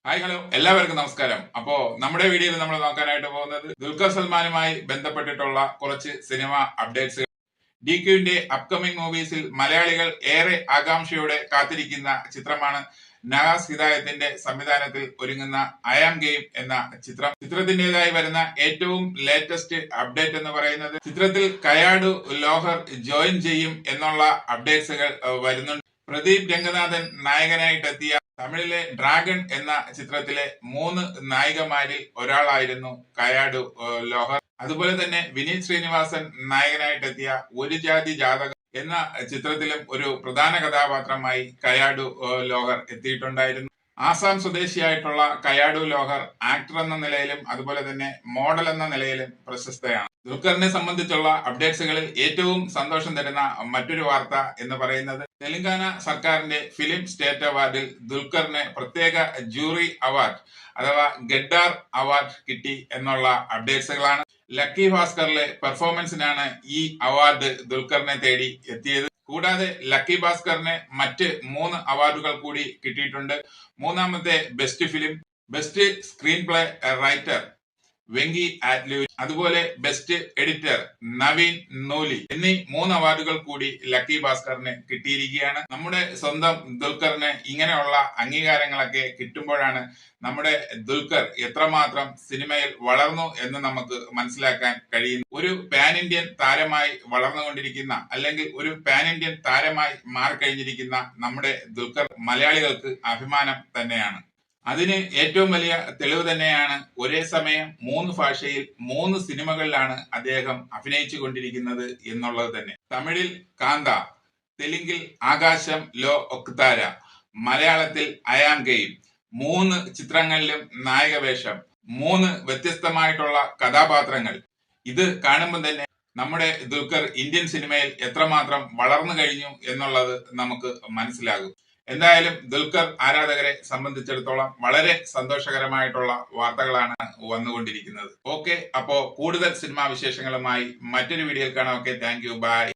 Hi hello എല്ലാവർക്കും നമസ്കാരം. അപ്പോ നമ്മുടെ വീഡിയോയിൽ നമ്മൾ നോക്കാനായിട്ട് പോകുന്നത് ദുൽഖർ സൽമാനുമായി ബന്ധപ്പെട്ടിട്ടുള്ള കുറച്ച് സിനിമ അപ്ഡേറ്റ്സ്. DQന്റെ അപ്കമിംഗ് മൂവീസിൽ മലയാളികൾ ഏറെ ആകാംക്ഷയോടെ കാത്തിരിക്കുന്ന ചിത്രമാണ് നവാസ് ഹിദായത്തിന്റെ സംവിധാനത്തിൽ ഒരുങ്ങുന്ന ഐ ആം ഗെയിം എന്ന ചിത്രം. ചിത്രത്തിന്റേതായി വരുന്ന ഏറ്റവും ലേറ്റസ്റ്റ് അപ്ഡേറ്റ് എന്ന് പറയുന്നത് ചിത്രത്തിൽ കയാടു ലോഹർ ജോയിൻ ചെയ്യും എന്നുള്ള അപ്ഡേറ്റ്സുകൾ വരുന്നുണ്ട്. പ്രദീപ് രംഗനാഥൻ നായകനായിട്ടെത്തിയ തമിഴിലെ ഡ്രാഗൺ എന്ന ചിത്രത്തിലെ 3 നായികമാരിൽ ഒരാളായിരുന്നു കയാടു ലോഹർ. അതുപോലെ തന്നെ വിനീത് ശ്രീനിവാസൻ നായകനായിട്ടെത്തിയ ഒരു ജാതി ജാതകം എന്ന ചിത്രത്തിലും ഒരു പ്രധാന കഥാപാത്രമായി കയാടു ലോഹർ എത്തിയിട്ടുണ്ടായിരുന്നു. ആസാം സ്വദേശിയായിട്ടുള്ള കയാടു ലോഹർ ആക്ടർ എന്ന നിലയിലും അതുപോലെ തന്നെ മോഡൽ എന്ന നിലയിലും പ്രശസ്തയാണ്. ദുൽഖറിനെ സംബന്ധിച്ചുള്ള അപ്ഡേറ്റ്സുകളിൽ ഏറ്റവും സന്തോഷം തരുന്ന മറ്റൊരു വാർത്ത എന്ന് പറയുന്നത് തെലങ്കാന സർക്കാരിന്റെ ഫിലിം സ്റ്റേറ്റ് അവാർഡിൽ ദുൽഖറിന് പ്രത്യേക ജൂറി അവാർഡ് അഥവാ ഗഡ്ഡാർ അവാർഡ് കിട്ടി എന്നുള്ള അപ്ഡേറ്റ്സുകളാണ്. ലക്കി ഭാസ്കറിലെ പെർഫോമൻസിനാണ് ഈ അവാർഡ് ദുൽഖറിനെ തേടി എത്തിയത്. കൂടാതെ ലക്കി ഭാസ്കറിന് മറ്റ് 3 അവാർഡുകൾ കൂടി കിട്ടിയിട്ടുണ്ട്. മൂന്നാമത്തെ best film, best screenplay writer Venky Atlu, അതുപോലെ ബെസ്റ്റ് എഡിറ്റർ നവീൻ നൂലി എന്നീ 3 അവാർഡുകൾ കൂടി ലക്കി ഭാസ്കറിന് കിട്ടിയിരിക്കുകയാണ്. നമ്മുടെ സ്വന്തം ദുൽഖറിന് ഇങ്ങനെയുള്ള അംഗീകാരങ്ങളൊക്കെ കിട്ടുമ്പോഴാണ് നമ്മുടെ ദുൽഖർ എത്രമാത്രം സിനിമയിൽ വളർന്നു എന്ന് നമുക്ക് മനസ്സിലാക്കാൻ കഴിയുന്നു. ഒരു പാൻ ഇന്ത്യൻ താരമായി വളർന്നുകൊണ്ടിരിക്കുന്ന അല്ലെങ്കിൽ ഒരു പാൻ ഇന്ത്യൻ താരമായി മാറിക്കഴിഞ്ഞിരിക്കുന്ന നമ്മുടെ ദുൽഖർ മലയാളികൾക്ക് അഭിമാനം തന്നെയാണ്. അതിന് ഏറ്റവും വലിയ തെളിവ് തന്നെയാണ് ഒരേ സമയം 3 ഭാഷയിൽ 3 സിനിമകളിലാണ് അദ്ദേഹം അഭിനയിച്ചു കൊണ്ടിരിക്കുന്നത് എന്നുള്ളത് തന്നെ. തമിഴിൽ കാന്ത, തെലുങ്കിൽ ആകാശം ലോ ഒക്താര, മലയാളത്തിൽ ഐ ആം ഗെയിം, 3 ചിത്രങ്ങളിലും നായക വേഷം, 3 വ്യത്യസ്തമായിട്ടുള്ള കഥാപാത്രങ്ങൾ. ഇത് കാണുമ്പോൾ തന്നെ നമ്മുടെ ദുൽഖർ ഇന്ത്യൻ സിനിമയിൽ എത്രമാത്രം വളർന്നു കഴിഞ്ഞു എന്നുള്ളത് നമുക്ക് മനസ്സിലാകും. എന്തായാലും ദുൽഖർ ആരാധകരെ സംബന്ധിച്ചിടത്തോളം വളരെ സന്തോഷകരമായിട്ടുള്ള വാർത്തകളാണ് വന്നുകൊണ്ടിരിക്കുന്നത്. ഓക്കെ, അപ്പോ കൂടുതൽ സിനിമാ വിശേഷങ്ങളുമായി മറ്റൊരു വീഡിയോയിൽ കാണാം. Okay, thank you, by.